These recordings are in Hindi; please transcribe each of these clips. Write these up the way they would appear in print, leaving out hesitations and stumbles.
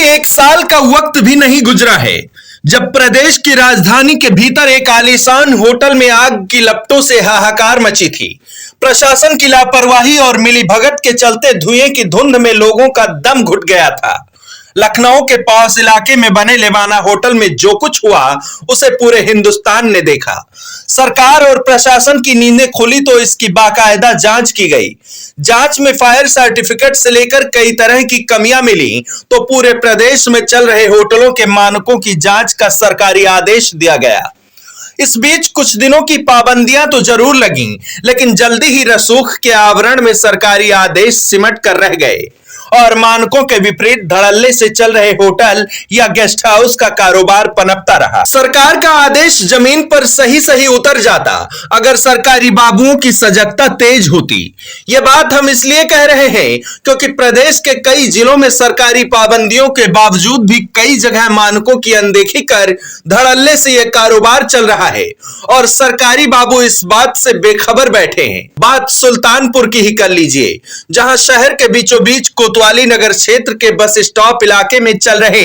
एक साल का वक्त भी नहीं गुजरा है जब प्रदेश की राजधानी के भीतर एक आलीशान होटल में आग की लपटों से हाहाकार मची थी। प्रशासन की लापरवाही और मिलीभगत के चलते धुएं की धुंध में लोगों का दम घुट गया था। लखनऊ के पास इलाके में बने लेवाना होटल में जो कुछ हुआ उसे पूरे हिंदुस्तान ने देखा। सरकार और प्रशासन की नींदें खुली तो इसकी बाकायदा जांच की गई। जांच में फायर सर्टिफिकेट से लेकर कई तरह की कमियां मिली तो पूरे प्रदेश में चल रहे होटलों के मानकों की जांच का सरकारी आदेश दिया गया। इस बीच कुछ दिनों की पाबंदियां तो जरूर लगीं, लेकिन जल्दी ही रसूख के आवरण में सरकारी आदेश सिमट कर रह गए और मानकों के विपरीत धड़ल्ले से चल रहे होटल या गेस्ट हाउस का कारोबार पनपता रहा। सरकार का आदेश जमीन पर सही सही उतर जाता अगर सरकारी बाबुओं की सजगता तेज होती। यह बात हम इसलिए कह रहे हैं क्योंकि प्रदेश के कई जिलों में सरकारी पाबंदियों के बावजूद भी कई जगह मानकों की अनदेखी कर धड़ल्ले से यह कारोबार चल रहा है और सरकारी बाबू इस बात से बेखबर बैठे हैं। बात सुल्तानपुर की ही कर लीजिए, जहां शहर के बीचों बीच कोतवाली नगर क्षेत्र के बस स्टॉप इलाके में चल रहे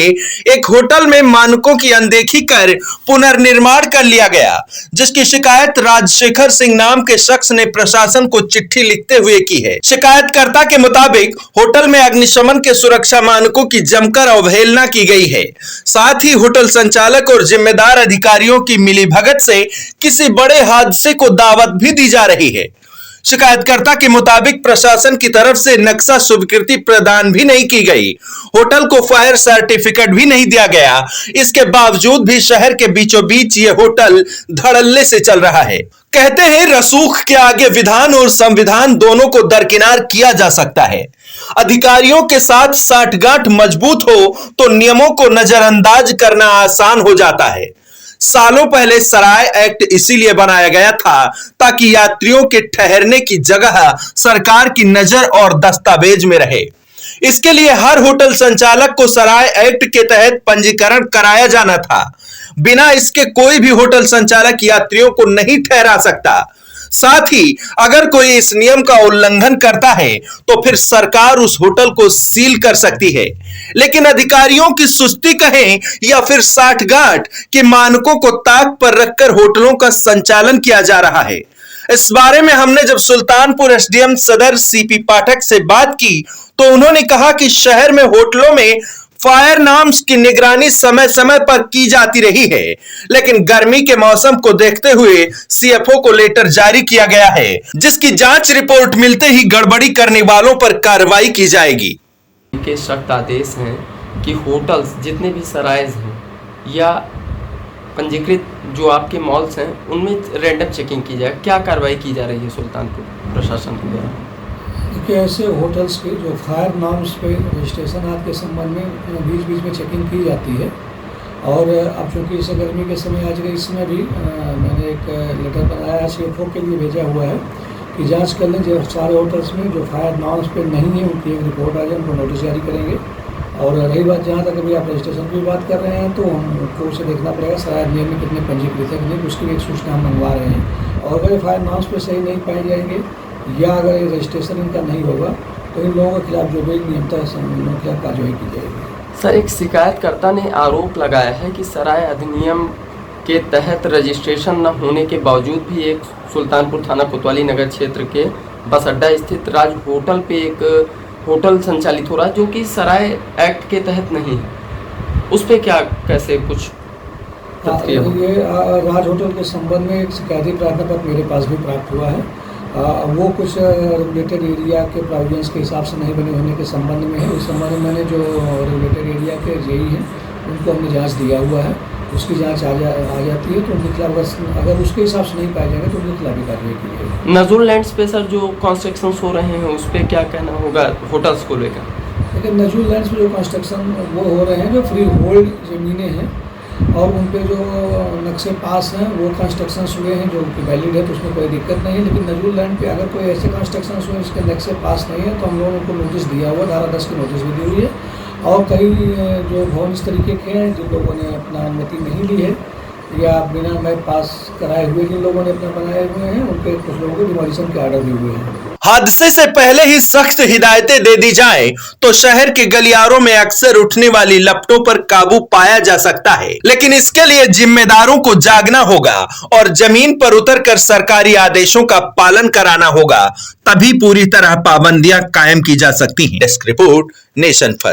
एक होटल में मानकों की अनदेखी कर पुनर्निर्माण कर लिया गया, जिसकी शिकायत राजशेखर सिंह नाम के शख्स ने प्रशासन को चिट्ठी लिखते हुए की है। शिकायतकर्ता के मुताबिक होटल में अग्निशमन के सुरक्षा मानकों की जमकर अवहेलना की गई है। साथ ही होटल संचालक और जिम्मेदार अधिकारियों की मिलीभगत से किसी बड़े हादसे को दावत भी दी जा रही है। शिकायतकर्ता के मुताबिक प्रशासन की तरफ से नक्शा स्वीकृति प्रदान भी नहीं की गई, होटल को फायर सर्टिफिकेट भी नहीं दिया गया। इसके बावजूद भी शहर के बीचों बीच ये होटल धड़ल्ले से चल रहा है। कहते हैं रसूख के आगे विधान और संविधान दोनों को दरकिनार किया जा सकता है। अधिकारियों के साथ साठगांठ मजबूत हो तो नियमों को नजरअंदाज करना आसान हो जाता है। सालों पहले सराय एक्ट इसीलिए बनाया गया था ताकि यात्रियों के ठहरने की जगह सरकार की नजर और दस्तावेज में रहे। इसके लिए हर होटल संचालक को सराय एक्ट के तहत पंजीकरण कराया जाना था। बिना इसके कोई भी होटल संचालक यात्रियों को नहीं ठहरा सकता। साथ ही अगर कोई इस नियम का उल्लंघन करता है तो फिर सरकार उस होटल को सील कर सकती है। लेकिन अधिकारियों की सुस्ती कहें या फिर साठगांठ के मानकों को ताक पर रखकर होटलों का संचालन किया जा रहा है। इस बारे में हमने जब सुल्तानपुर एसडीएम सदर सीपी पाठक से बात की तो उन्होंने कहा कि शहर में होटलों में फायर नॉर्म्स की निगरानी समय समय पर की जाती रही है, लेकिन गर्मी के मौसम को देखते हुए सीएफओ को लेटर जारी किया गया है, जिसकी जांच रिपोर्ट मिलते ही गड़बड़ी करने वालों पर कार्रवाई की जाएगी। के सख्त आदेश हैं कि होटल्स जितने भी सरायज हैं या पंजीकृत जो आपके मॉल्स हैं उनमें रैंडम चेकिंग की जाए। क्या कार्रवाई की जा रही है सुल्तानपुर प्रशासन के द्वारा? देखिए, ऐसे होटल्स के जो फायर नॉर्म्स पे रजिस्ट्रेशन आदि के संबंध में बीच बीच में चेकिंग की जाती है। और अब चूँकि इस गर्मी के समय आज के इसमें भी मैंने एक लेटर बनाया सीएफओ के लिए भेजा हुआ है कि जांच कर लें जो सारे होटल्स में जो फायर नॉर्म्स पे नहीं है उनकी एक रिपोर्ट आ जाए, उनको नोटिस जारी करेंगे। और रही बात जहाँ तक अभी आप रजिस्ट्रेशन की बात कर रहे हैं तो हमको उसे देखना पड़ेगा सराय नियम में कितने पंजीकृत है कितने, उसकी भी एक सूचना हम मंगवा रहे हैं। और अगर फायर नॉर्म्स पे सही नहीं पाए जाएंगे या अगर ये रजिस्ट्रेशन इनका नहीं होगा तो इन लोगों के खिलाफ जो भी नियम था उनके खिलाफ कार्रवाई की जाएगी। सर, एक शिकायतकर्ता ने आरोप लगाया है कि सराय अधिनियम के तहत रजिस्ट्रेशन न होने के बावजूद भी एक सुल्तानपुर थाना कोतवाली नगर क्षेत्र के बस अड्डा स्थित राज होटल पे एक होटल संचालित हो रहा है जो कि सराय एक्ट के तहत नहीं है। उस पर क्या कैसे कुछ ये राज होटल के संबंध में एक शिकायती प्रार्थना पत्र मेरे पास भी प्राप्त हुआ है। वो कुछ रेगुलेटेड एरिया के प्रोविजंस के हिसाब से नहीं बने होने के संबंध में है। उस संबंध में मैंने जो रेगुलेटेड एरिया के जेई हैं उनको हमने जांच दिया हुआ है, उसकी जांच आ जाती है तो उनके खिलाफ अगर उसके हिसाब से नहीं पाए जाएंगे तो उनके खिलाफ भी कार्रवाई की जाएगी। नजूल लैंड्स पे सर जो कंस्ट्रक्शन हो रहे हैं उस पर क्या कहना होगा होटल्स को लेकर? लेकिन नजूल लैंड्स पे जो कंस्ट्रक्शन वो हो रहे हैं जो फ्री होल्ड ज़मीनें हैं और उन पे जो नक्शे पास हैं वो कंस्ट्रक्शन हुए हैं जो वैलिड है तो उसमें कोई दिक्कत नहीं है। लेकिन नजूल लैंड पे अगर कोई ऐसे कंस्ट्रक्शन हुए जिसके नक्शे पास नहीं है तो हम लोगों को नोटिस दिया हुआ, धारा 10 की नोटिस भी दी हुई है। और कई जो भवन इस तरीके के हैं जिन लोगों ने अपना अनुमति नहीं ली है या बिना मैप पास कराए हुए जिन लोगों ने अपने बनाए हुए हैं, उनके कुछ लोगों को डिमोलिशन के आर्डर दिए हुए हैं। हादसे से पहले ही सख्त हिदायतें दे दी जाएं, तो शहर के गलियारों में अक्सर उठने वाली लपटों पर काबू पाया जा सकता है। लेकिन इसके लिए जिम्मेदारों को जागना होगा और जमीन पर उतरकर सरकारी आदेशों का पालन कराना होगा, तभी पूरी तरह पाबंदियां कायम की जा सकती हैं। Desk report, nation first.